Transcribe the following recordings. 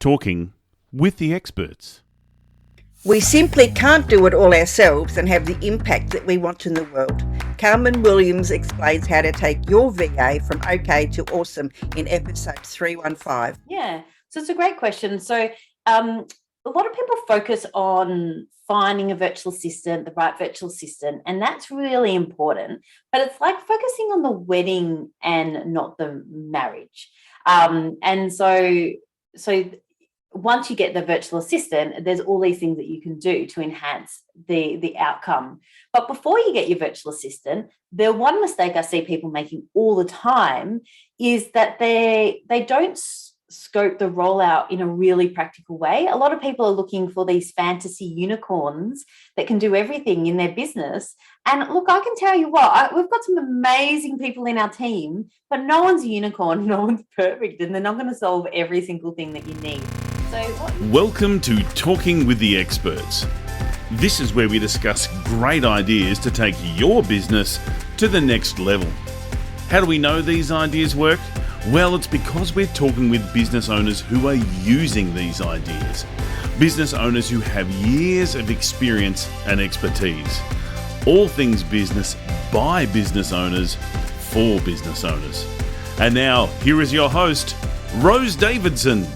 Talking with the experts. We simply can't do it all ourselves and have the impact that we want in the world. Carmen Williams explains how to take your VA from okay to awesome in episode 315. Yeah, so it's a great question. So a lot of people focus on finding a virtual assistant, the right virtual assistant, and that's really important. But it's like focusing on the wedding and not the marriage. And so once you get the virtual assistant, there's all these things that you can do to enhance the outcome. But before you get your virtual assistant, the one mistake I see people making all the time is that they don't scope the rollout in a really practical way. A lot of people are looking for these fantasy unicorns that can do everything in their business. And look, I can tell you what, we've got some amazing people in our team, but no one's a unicorn, no one's perfect, and they're not going to solve every single thing that you need. Welcome to Talking with the Experts. This is where we discuss great ideas to take your business to the next level. How do we know these ideas work? Well, it's because we're talking with business owners who are using these ideas. Business owners who have years of experience and expertise. All things business by business owners for business owners. And now, here is your host, Rose Davidson.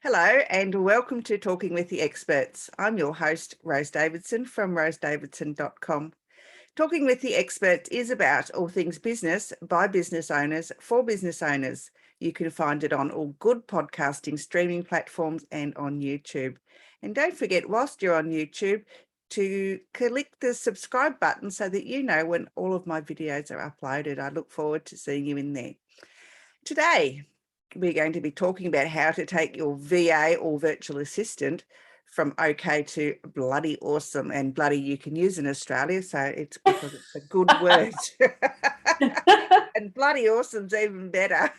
Hello and welcome to Talking with the Experts. I'm your host, Rose Davidson from rosedavidson.com. Talking with the Experts is about all things business by business owners for business owners. You can find it on all good podcasting streaming platforms and on YouTube. And don't forget, whilst you're on YouTube, to click the subscribe button so that you know when all of my videos are uploaded. I look forward to seeing you in there. Today, we're going to be talking about how to take your VA or virtual assistant from okay to bloody awesome. And bloody you can use in Australia, so it's because it's a good word. And bloody awesome's even better.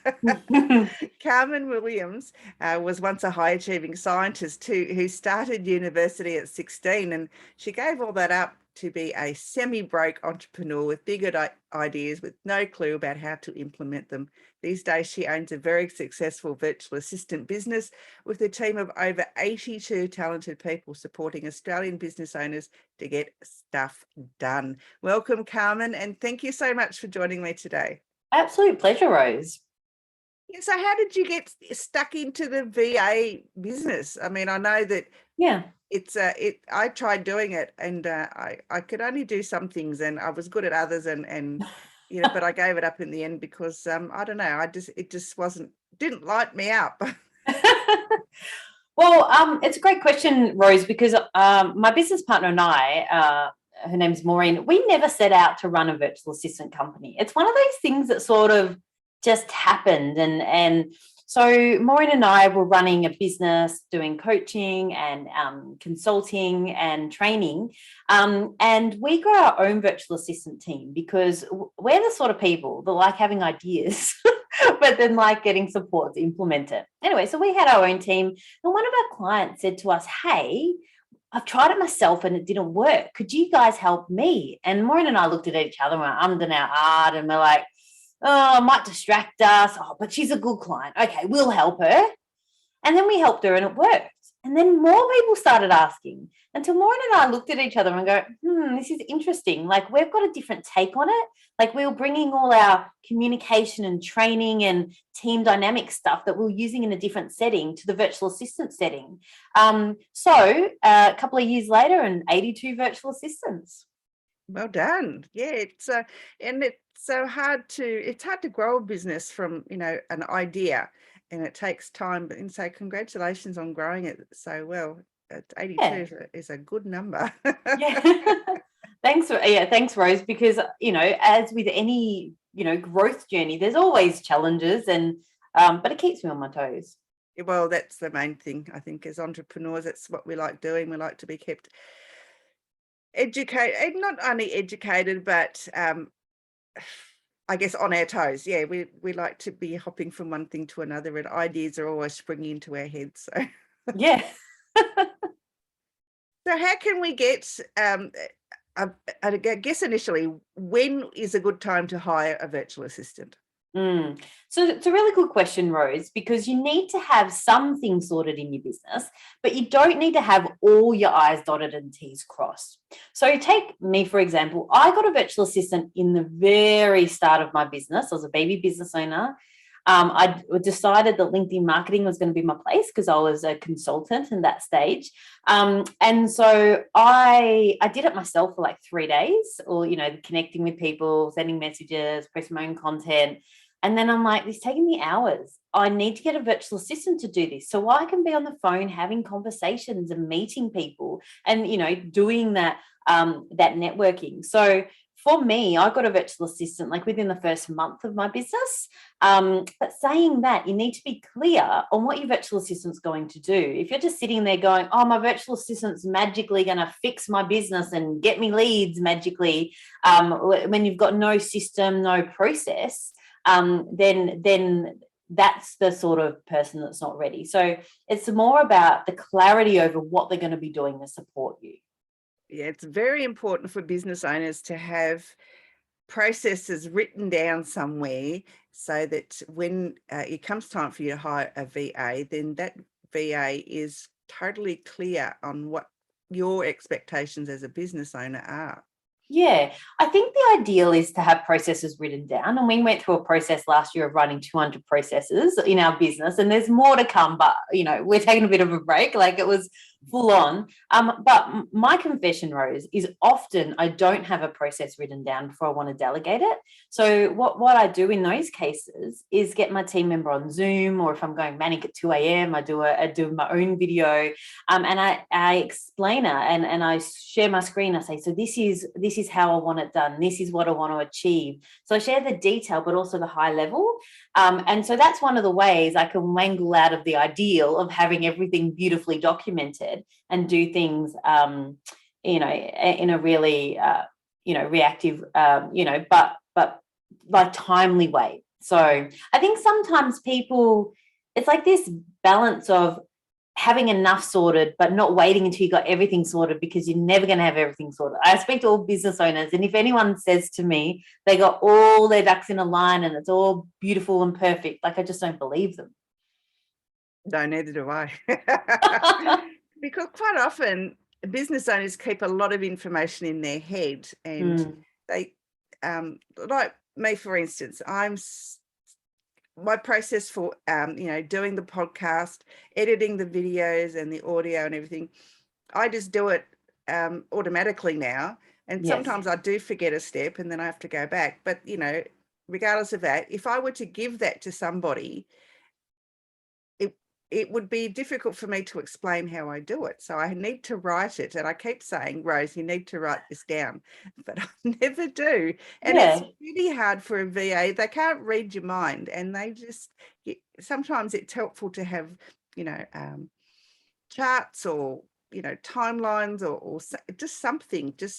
Carmen Williams was once a high-achieving scientist who started university at 16, and she gave all that up to be a semi-broke entrepreneur with big ideas with no clue about how to implement them. These days, she owns a very successful virtual assistant business with a team of over 82 talented people supporting Australian business owners to get stuff done. Welcome, Carmen, and thank you so much for joining me today. Absolute pleasure, Rose. Yeah, so how did you get stuck into the VA business? I mean, I know that I tried doing it, and I could only do some things, and I was good at others, and you know, but I gave it up in the end because I don't know, it just didn't light me up. Well, it's a great question, Rose, because my business partner and I, her name's Maureen, we never set out to run a virtual assistant company. It's one of those things that sort of just happened. And so Maureen and I were running a business doing coaching and consulting and training. And we grew our own virtual assistant team because we're the sort of people that like having ideas, but then like getting support to implement it. Anyway, so we had our own team, and one of our clients said to us, hey, I've tried it myself and it didn't work. Could you guys help me? And Maureen and I looked at each other and we're ummed and out, and we're like, oh, it might distract us. Oh, but she's a good client. Okay, we'll help her. And then we helped her and it worked. And then more people started asking until Maureen and I looked at each other and go, this is interesting. Like, we've got a different take on it. Like, we were bringing all our communication and training and team dynamic stuff that we were using in a different setting to the virtual assistant setting. So a couple of years later, and 82 virtual assistants. Well done. Yeah, it's hard to grow a business from, you know, an idea, and it takes time. And so congratulations on growing it so well. 82 is a good number. Yeah. Thanks, Rose, because, you know, as with any, you know, growth journey, there's always challenges, and but it keeps me on my toes. Well, that's the main thing, I think, as entrepreneurs. That's what we like doing. We like to be kept educated, and not only educated, but I guess on our toes. Yeah, we like to be hopping from one thing to another, and ideas are always springing into our heads. So yeah. So how can we get I guess initially, when is a good time to hire a virtual assistant? So it's a really good question, Rose, because you need to have some things sorted in your business, but you don't need to have all your I's dotted and T's crossed. So take me, for example. I got a virtual assistant in the very start of my business. I was a baby business owner. I decided that LinkedIn marketing was going to be my place because I was a consultant in that stage. And so I did it myself for like 3 days, or, connecting with people, sending messages, posting my own content. And then I'm like, it's taking me hours. I need to get a virtual assistant to do this so I can be on the phone having conversations and meeting people and, doing that networking. So for me, I got a virtual assistant like within the first month of my business. But saying that, you need to be clear on what your virtual assistant's going to do. If you're just sitting there going, oh, my virtual assistant's magically going to fix my business and get me leads magically, when you've got no system, no process, then that's the sort of person that's not ready. So it's more about the clarity over what they're going to be doing to support you. Yeah, it's very important for business owners to have processes written down somewhere so that when it comes time for you to hire a VA, then that VA is totally clear on what your expectations as a business owner are. Yeah, I think the ideal is to have processes written down. And we went through a process last year of running 200 processes in our business, and there's more to come, but, we're taking a bit of a break. Like, it was full on. But my confession, Rose, is often I don't have a process written down before I want to delegate it. So what I do in those cases is get my team member on Zoom, or if I'm going manic at 2 a.m., I do my own video, and I explain it and I share my screen. I say, so this is how I want it done. This is what I want to achieve. So I share the detail, but also the high level. And so that's one of the ways I can wangle out of the ideal of having everything beautifully documented and do things, in a really, reactive, but like timely way. So I think sometimes people, it's like this balance of having enough sorted, but not waiting until you got everything sorted, because you're never going to have everything sorted. I speak to all business owners, and if anyone says to me they got all their ducks in a line and it's all beautiful and perfect, like, I just don't believe them. No, neither do I. Because quite often business owners keep a lot of information in their head, and they, like me, for instance, my process for doing the podcast, editing the videos and the audio and everything, I just do it automatically now. And Yes. Sometimes I do forget a step and then I have to go back. But regardless of that, if I were to give that to somebody, it would be difficult for me to explain how I do it. So I need to write it. And I keep saying, Rose, you need to write this down, but I never do. And It's really hard for a VA. They can't read your mind, and sometimes it's helpful to have, charts or, timelines or just something to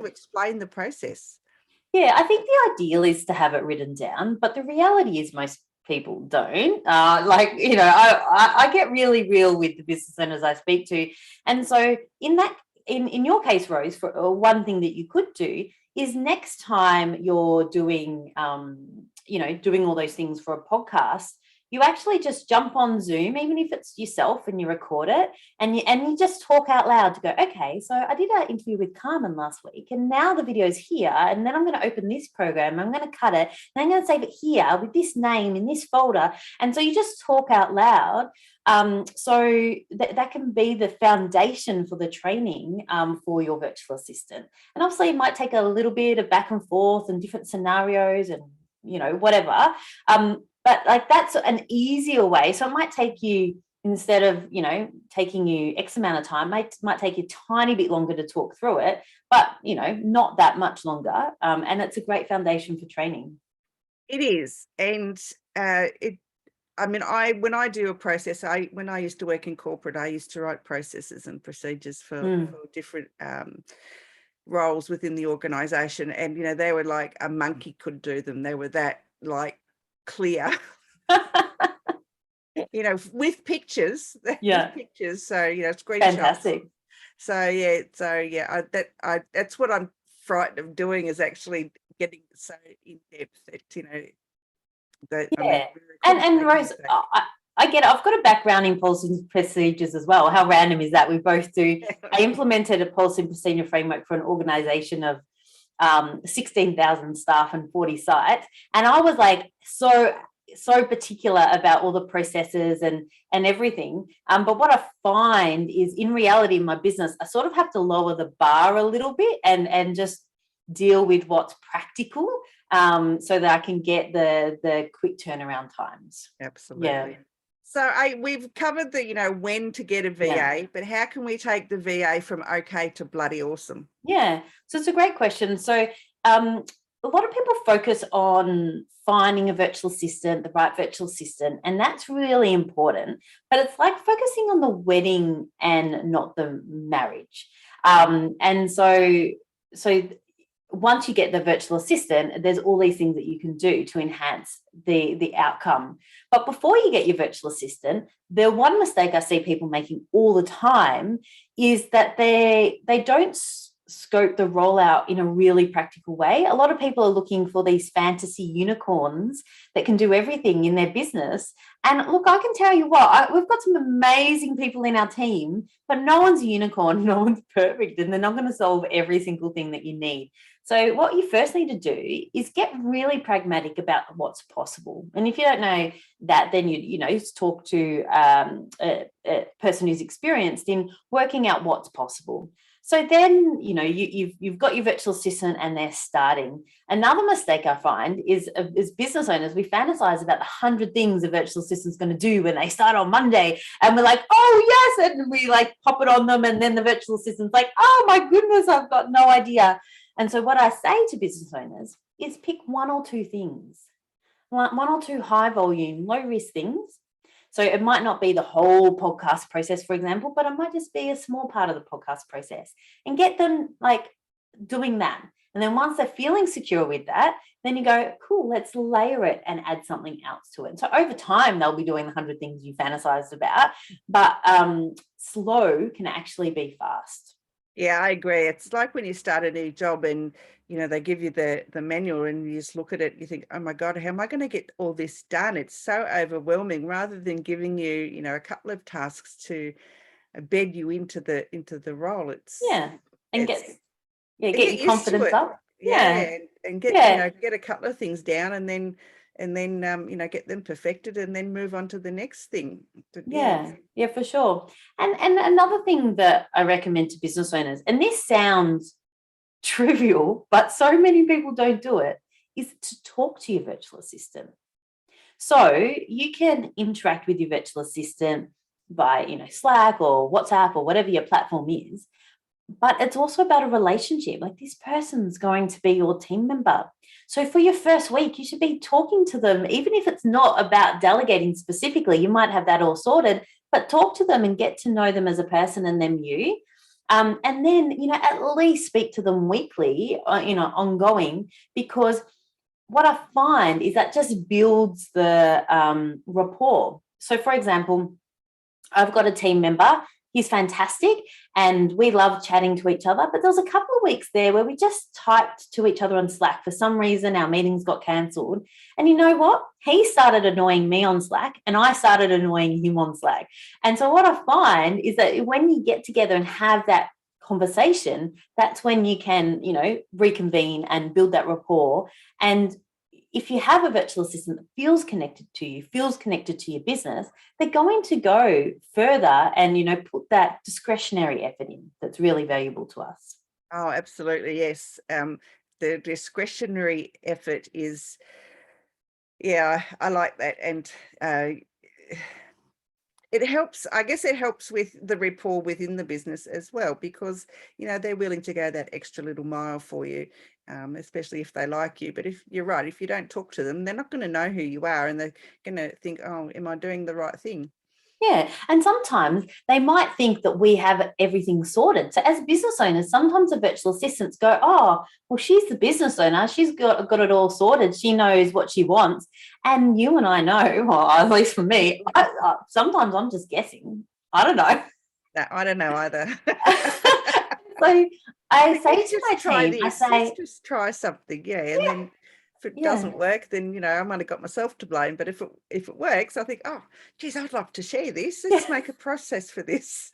explain the process. Yeah, I think the ideal is to have it written down, but the reality is most people don't. I get really real with the business owners I speak to. And so in your case, Rose, for one thing that you could do is next time you're doing, doing all those things for a podcast, you actually just jump on Zoom, even if it's yourself, and you record it, and you just talk out loud to go, okay, so I did an interview with Carmen last week, and now the video's here, and then I'm going to open this program, I'm going to cut it, and I'm going to save it here with this name in this folder. And so you just talk out loud. So that can be the foundation for the training for your virtual assistant. And obviously it might take a little bit of back and forth and different scenarios and, whatever. But like, that's an easier way. So it might take you, instead of, taking you X amount of time, might take you a tiny bit longer to talk through it, but, not that much longer. And it's a great foundation for training. It is. And when I do a process, when I used to work in corporate, I used to write processes and procedures for different roles within the organization. And, they were like a monkey could do them. They were that like clear, with pictures. Yeah. With pictures. So, screenshots. Fantastic. That's what I'm frightened of doing, is actually getting so in depth that, That, Yeah. very And cool. Rose, I get it. I've got a background in policies and procedures as well. How random is that? We both do. I implemented a policy and procedure framework for an organisation of 16,000 staff and 40 sites. And I was like so particular about all the processes and everything. But what I find is in reality in my business, I sort of have to lower the bar a little bit and just deal with what's practical so that I can get the quick turnaround times. Absolutely. Yeah. So we've covered the, when to get a VA, but how can we take the VA from okay to bloody awesome? Yeah, so it's a great question. So a lot of people focus on finding a virtual assistant, the right virtual assistant, and that's really important. But it's like focusing on the wedding and not the marriage. And so once you get the virtual assistant, there's all these things that you can do to enhance the outcome. But before you get your virtual assistant, the one mistake I see people making all the time is that they don't scope the rollout in a really practical way. A lot of people are looking for these fantasy unicorns that can do everything in their business. And look, I can tell you what, we've got some amazing people in our team, but no one's a unicorn, no one's perfect, and they're not going to solve every single thing that you need. So what you first need to do is get really pragmatic about what's possible. And if you don't know that, then you talk to a person who's experienced in working out what's possible. So then, you've got your virtual assistant and they're starting. Another mistake I find is as business owners, we fantasize about the 100 things a virtual assistant's going to do when they start on Monday. And we're like, oh, yes. And we like pop it on them. And then the virtual assistant's like, oh, my goodness, I've got no idea. And so what I say to business owners is pick one or two things, one or two high volume, low risk things. So it might not be the whole podcast process, for example, but it might just be a small part of the podcast process and get them like doing that. And then once they're feeling secure with that, then you go, cool, let's layer it and add something else to it. So over time, they'll be doing the 100 things you fantasized about, but slow can actually be fast. Yeah, I agree. It's like when you start a new job and, they give you the manual and you just look at it, you think, oh my God, how am I going to get all this done? It's so overwhelming, rather than giving you, a couple of tasks to bed you into the role. Get your confidence up. Yeah. And get a couple of things down and then get them perfected and then move on to the next thing. Yeah, for sure. And another thing that I recommend to business owners, and this sounds trivial, but so many people don't do it, is to talk to your virtual assistant. So you can interact with your virtual assistant by, Slack or WhatsApp or whatever your platform is. But it's also about a relationship. Like, this person's going to be your team member. So for your first week, you should be talking to them, even if it's not about delegating specifically. You might have that all sorted, but talk to them and get to know them as a person and them you. And then, at least speak to them weekly, ongoing, because what I find is that just builds the rapport. So, for example, I've got a team member. He's fantastic and we love chatting to each other. But there was a couple of weeks there where we just typed to each other on Slack. For some reason, our meetings got cancelled. And you know what? He started annoying me on Slack and I started annoying him on Slack. And so what I find is that when you get together and have that conversation, that's when you can, reconvene and build that rapport. And if you have a virtual assistant that feels connected to you, feels connected to your business, they're going to go further and, put that discretionary effort in that's really valuable to us. Oh, absolutely. Yes. The discretionary effort is, I like that. And it helps, I guess it helps with the rapport within the business as well, because, they're willing to go that extra little mile for you, especially if they like you. But if you're right, if you don't talk to them, they're not going to know who you are and they're going to think, oh, am I doing the right thing? Yeah. And sometimes they might think that we have everything sorted. So as business owners, sometimes the virtual assistants go, oh, well, she's the business owner. She's got it all sorted. She knows what she wants. And you and I know, or at least for me, sometimes I'm just guessing. I don't know. No, I don't know either. So I say to my team, let's just try something. Yeah. And then If it Yeah. doesn't work, then, I've only got myself to blame. But if it works, I think, oh, geez, I'd love to share this. Let's make a process for this.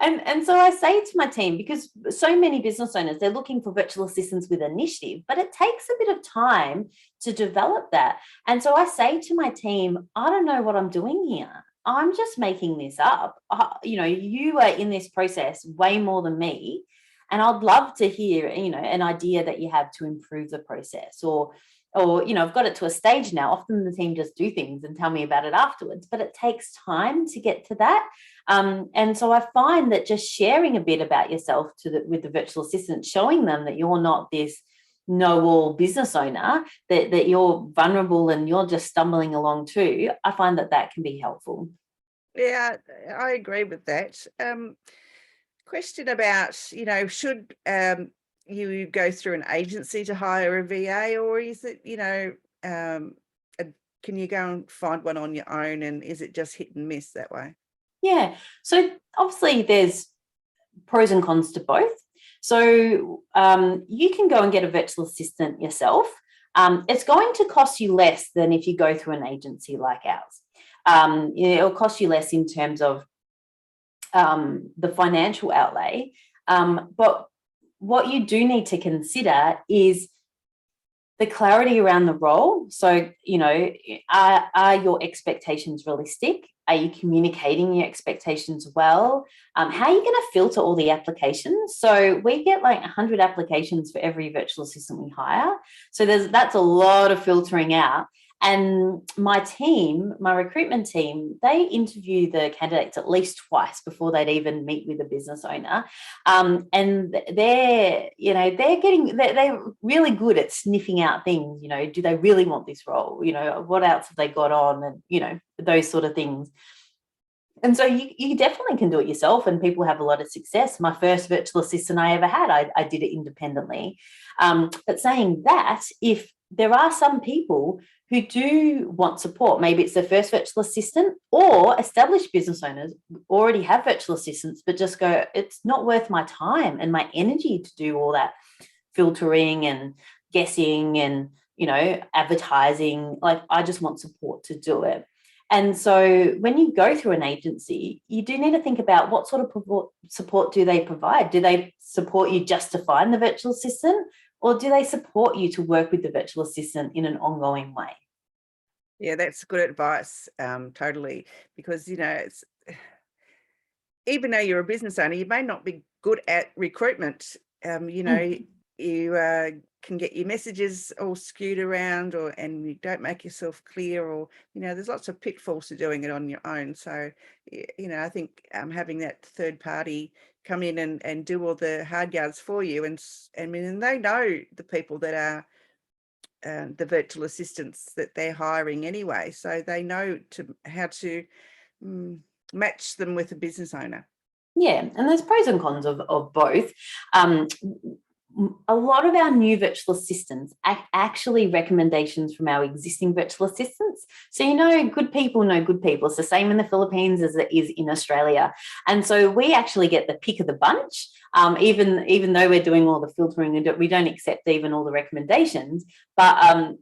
And so I say to my team, because so many business owners, they're looking for virtual assistants with initiative, but it takes a bit of time to develop that. And so I say to my team, I don't know what I'm doing here. I'm just making this up. You are in this process way more than me. And I'd love to hear, an idea that you have to improve the process, or I've got it to a stage now. Often the team just do things and tell me about it afterwards, but it takes time to get to that. And so I find that just sharing a bit about yourself with the virtual assistant, showing them that you're not this know-all business owner, that you're vulnerable and you're just stumbling along too, I find that can be helpful. Yeah, I agree with that. Question about, should you go through an agency to hire a VA, or is it, can you go and find one on your own, and is it just hit and miss that way? Yeah. So obviously there's pros and cons to both. So you can go and get a virtual assistant yourself. It's going to cost you less than if you go through an agency like ours. It'll cost you less in terms of the financial outlay. But what you do need to consider is the clarity around the role. So, are your expectations realistic? Are you communicating your expectations well? How are you going to filter all the applications? So we get like 100 applications for every virtual assistant we hire. So that's a lot of filtering out. And my recruitment team, they interview the candidates at least twice before they'd even meet with a business owner. And they're really good at sniffing out things. Do they really want this role? What else have they got on? And, those sort of things. And so you definitely can do it yourself, and people have a lot of success. My first virtual assistant I ever had, I did it independently. But saying that, if there are some people who do want support, maybe it's their first virtual assistant, or established business owners already have virtual assistants, but just go, it's not worth my time and my energy to do all that filtering and guessing and, advertising. Like, I just want support to do it. And so when you go through an agency, you do need to think about what sort of support do they provide? Do they support you just to find the virtual assistant, or do they support you to work with the virtual assistant in an ongoing way? Yeah, that's good advice, totally. Because, it's, even though you're a business owner, you may not be good at recruitment. You can get your messages all skewed around, and you don't make yourself clear, or there's lots of pitfalls to doing it on your own. So I think having that third party come in and do all the hard yards for you, and they know the people that are the virtual assistants that they're hiring anyway, so they know how to match them with a business owner. Yeah, and there's pros and cons of both. A lot of our new virtual assistants are actually recommendations from our existing virtual assistants. So, good people know good people. It's the same in the Philippines as it is in Australia. And so we actually get the pick of the bunch, even though we're doing all the filtering, and we don't accept even all the recommendations. But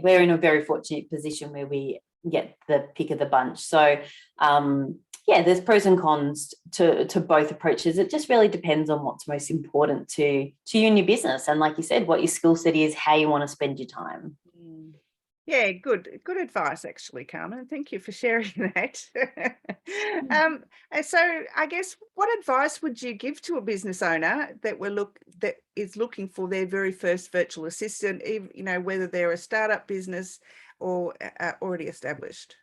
we're in a very fortunate position where we get the pick of the bunch. So, there's pros and cons to both approaches. It just really depends on what's most important to you and your business. And like you said, what your skill set is, how you want to spend your time. Yeah, good advice, actually, Carmen. Thank you for sharing that. And so I guess, what advice would you give to a business owner that is looking for their very first virtual assistant, whether they're a startup business or already established?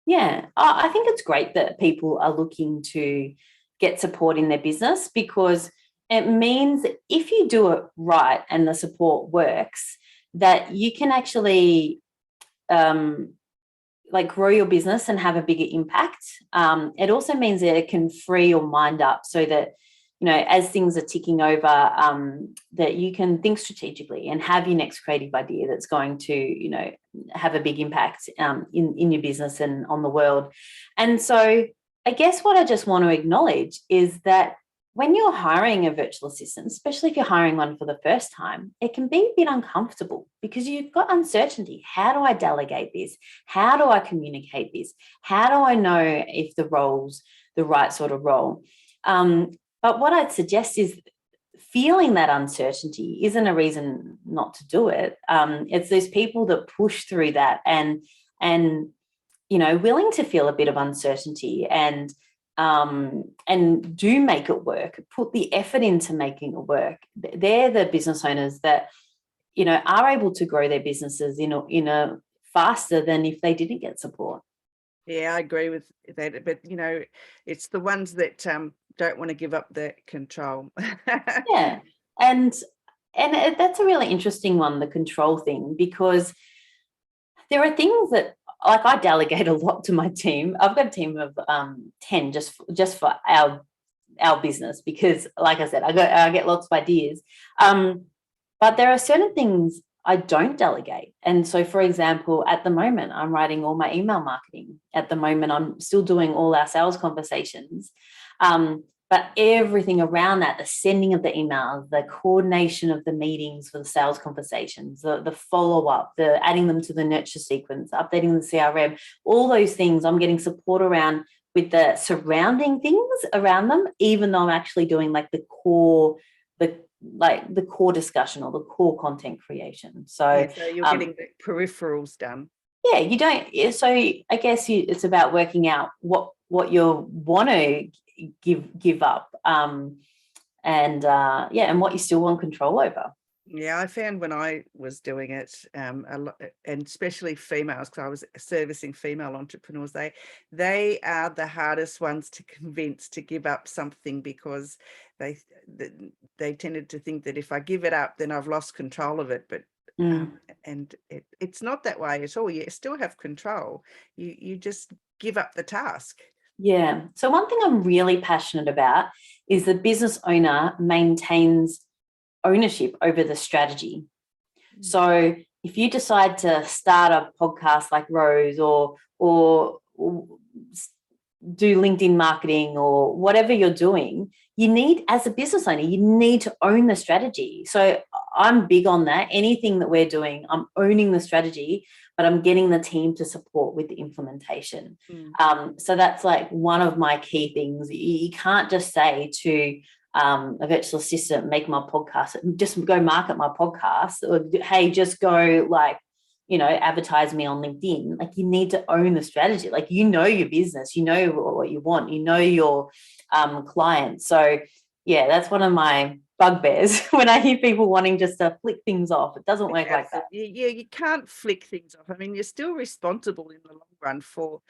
Yeah, I think it's great that people are looking to get support in their business, because it means that if you do it right and the support works, that you can actually grow your business and have a bigger impact. It also means that it can free your mind up, so that as things are ticking over, that you can think strategically and have your next creative idea that's going to, have a big impact in your business and on the world. And so I guess what I just want to acknowledge is that when you're hiring a virtual assistant, especially if you're hiring one for the first time, it can be a bit uncomfortable because you've got uncertainty. How do I delegate this? How do I communicate this? How do I know if the role's the right sort of role? But what I'd suggest is feeling that uncertainty isn't a reason not to do it. It's those people that push through that and willing to feel a bit of uncertainty and do make it work, put the effort into making it work. They're the business owners that, are able to grow their businesses in a faster than if they didn't get support. Yeah, I agree with that. But, it's the ones that don't want to give up their control. Yeah. And that's a really interesting one, the control thing, because there are things that, like, I delegate a lot to my team. I've got a team of 10 just for our business because, like I said, I get lots of ideas. But there are certain things I don't delegate. And so, for example, at the moment, I'm writing all my email marketing. At the moment, I'm still doing all our sales conversations. But everything around that, the sending of the emails, the coordination of the meetings for the sales conversations, the follow-up, the adding them to the nurture sequence, updating the CRM, all those things I'm getting support around with the surrounding things around them, even though I'm actually doing like the core discussion or the core content creation. So you're getting the peripherals done. Yeah, you don't. So I guess it's about working out what you want to give up, and what you still want control over. Yeah, I found when I was doing it, a lot, and especially females, because I was servicing female entrepreneurs, they are the hardest ones to convince to give up something because they tended to think that if I give it up, then I've lost control of it. But and it's not that way at all. You still have control. You just give up the task. Yeah. So one thing I'm really passionate about is the business owner maintains ownership over the strategy. So if you decide to start a podcast like Rose or do LinkedIn marketing or whatever you're doing, you need, as a business owner, you need to own the strategy. So I'm big on that. Anything that we're doing, I'm owning the strategy, but I'm getting the team to support with the implementation. So that's like one of my key things. You can't just say to a virtual assistant, make my podcast, just go market my podcast, or hey, just go advertise me on LinkedIn. Like, you need to own the strategy. Like, your business, what you want, your clients. So yeah, that's one of my bugbears when I hear people wanting just to flick things off. It doesn't work like that. Yeah, you can't flick things off. I mean, you're still responsible in the long run for,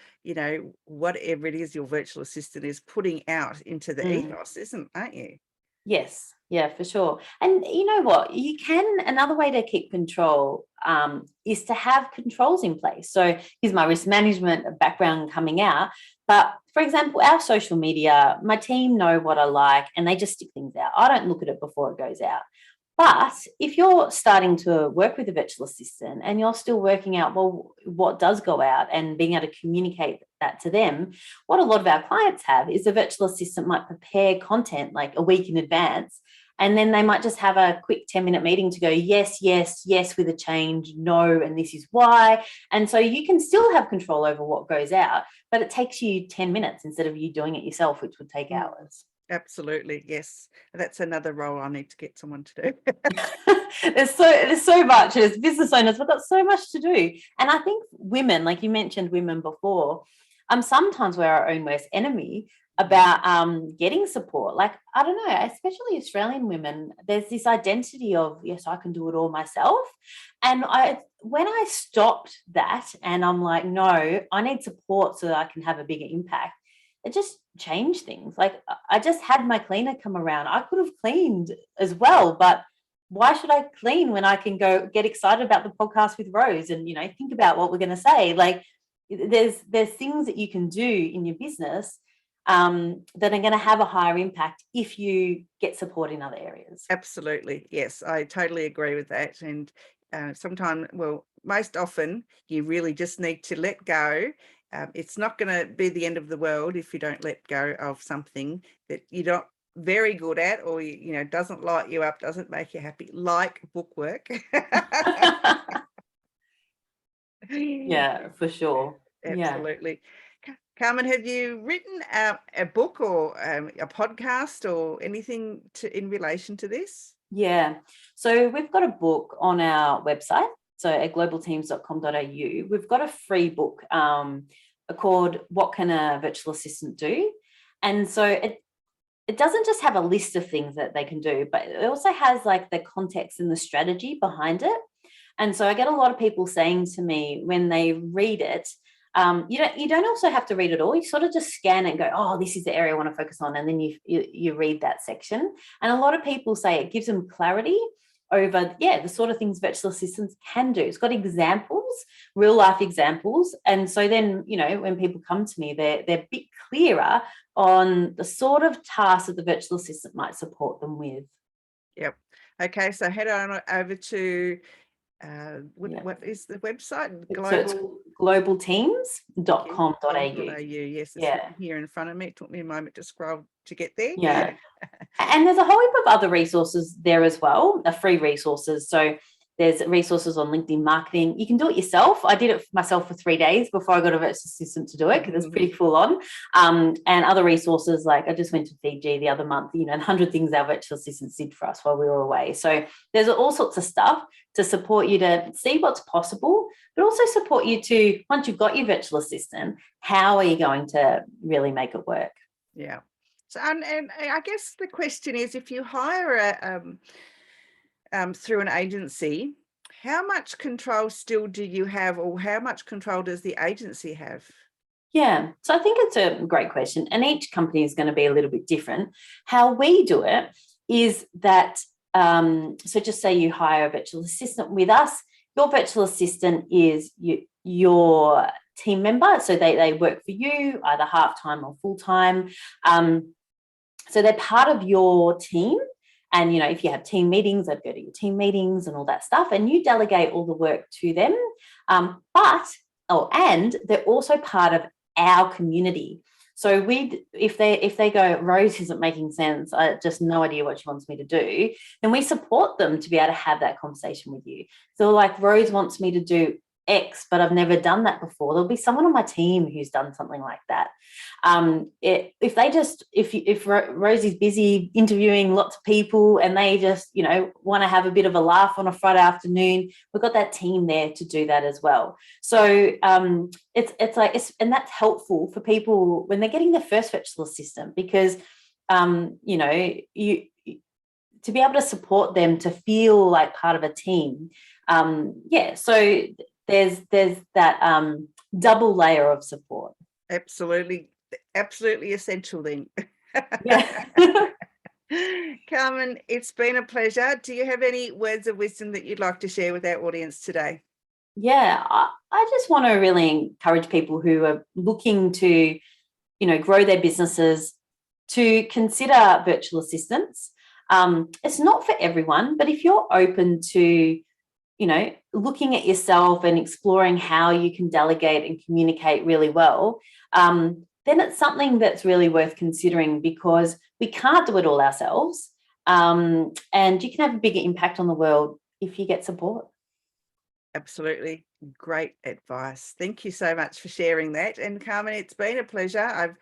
whatever it is your virtual assistant is putting out into the ethos, aren't you? Yes, yeah, for sure. And you know what? Another way to keep control is to have controls in place. So here's my risk management background coming out. But for example, our social media, my team know what I like and they just stick things out. I don't look at it before it goes out. But if you're starting to work with a virtual assistant and you're still working out, well, what does go out and being able to communicate that to them, what a lot of our clients have is a virtual assistant might prepare content like a week in advance, and then they might just have a quick 10-minute meeting to go, yes, yes, yes, with a change, no, and this is why. And so you can still have control over what goes out, but it takes you 10 minutes instead of you doing it yourself, which would take hours. Absolutely, yes. That's another role I need to get someone to do. There's so much as business owners, we've got so much to do. And I think women, like you mentioned women before, sometimes we're our own worst enemy about getting support. Like, I don't know, especially Australian women, there's this identity of, yes, I can do it all myself. And when I stopped that and I'm like, no, I need support so that I can have a bigger impact, it just changed things. Like, I just had my cleaner come around. I could have cleaned as well, but why should I clean when I can go get excited about the podcast with Rose and, think about what we're going to say? Like, there's things that you can do in your business that are going to have a higher impact if you get support in other areas. Absolutely. Yes, I totally agree with that. And most often you really just need to let go. It's not going to be the end of the world if you don't let go of something that you very good at, or doesn't light you up, doesn't make you happy, like bookwork. Yeah, for sure. Absolutely. Carmen, have you written a book or a podcast or anything in relation to this? Yeah. So we've got a book on our website. So at globalteams.com.au, we've got a free book called What Can a Virtual Assistant Do? And so it doesn't just have a list of things that they can do, but it also has like the context and the strategy behind it. And so I get a lot of people saying to me when they read it, you don't also have to read it all. You sort of just scan it and go, oh, this is the area I want to focus on. And then you read that section. And a lot of people say it gives them clarity over, the sort of things virtual assistants can do. It's got examples, real life examples. And so then, when people come to me, they're a bit clearer on the sort of tasks that the virtual assistant might support them with. Yep. Okay, so head on over to what is the website? So it's globalteams.com.au. Yes, it's here in front of me. It took me a moment to scroll to get there. Yeah. And there's a whole heap of other resources there as well, free resources. So there's resources on LinkedIn marketing. You can do it yourself. I did it myself for 3 days before I got a virtual assistant to do it, because it's pretty full on. And other resources, like I just went to Fiji the other month, 100 things our virtual assistants did for us while we were away. So there's all sorts of stuff to support you to see what's possible, but also support you to, once you've got your virtual assistant, how are you going to really make it work? Yeah. So, and I guess the question is, if you hire through an agency, how much control still do you have, or how much control does the agency have? Yeah, so I think it's a great question, and each company is going to be a little bit different. How we do it is that, so just say you hire a virtual assistant with us, your virtual assistant is your team member, so they work for you either half-time or full-time. So they're part of your team. And, if you have team meetings, I'd go to your team meetings and all that stuff, and you delegate all the work to them. And they're also part of our community. So if they go, Rose isn't making sense, I just no idea what she wants me to do, then we support them to be able to have that conversation with you. So like, Rose wants me to do X, but I've never done that before. There'll be someone on my team who's done something like that. If Rosie's busy interviewing lots of people and they just, want to have a bit of a laugh on a Friday afternoon, we've got that team there to do that as well. So and that's helpful for people when they're getting their first virtual assistant, because, you to be able to support them to feel like part of a team. So there's that double layer of support. Absolutely essential then. Yeah. Carmen, it's been a pleasure. Do you have any words of wisdom that you'd like to share with our audience today? Yeah, I just want to really encourage people who are looking to, grow their businesses to consider virtual assistants. It's not for everyone, but if you're open to, looking at yourself and exploring how you can delegate and communicate really well, then it's something that's really worth considering, because we can't do it all ourselves. And you can have a bigger impact on the world if you get support. Absolutely. Great advice. Thank you so much for sharing that. And Carmen, it's been a pleasure. I've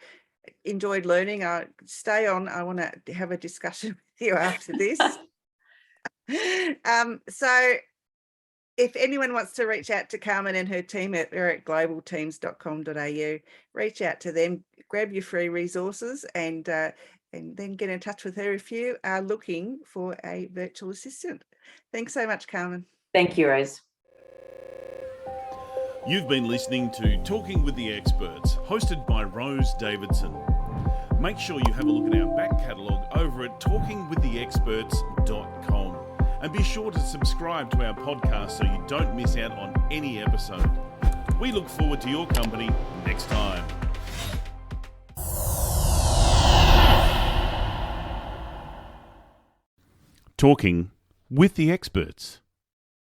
enjoyed learning. Stay on. I want to have a discussion with you after this. So if anyone wants to reach out to Carmen and her team at globalteams.com.au, reach out to them, grab your free resources, and then get in touch with her if you are looking for a virtual assistant. Thanks so much, Carmen. Thank you, Rose. You've been listening to Talking with the Experts, hosted by Rose Davidson. Make sure you have a look at our back catalogue over at talkingwiththeexperts.com. And be sure to subscribe to our podcast so you don't miss out on any episode. We look forward to your company next time. Talking with the Experts.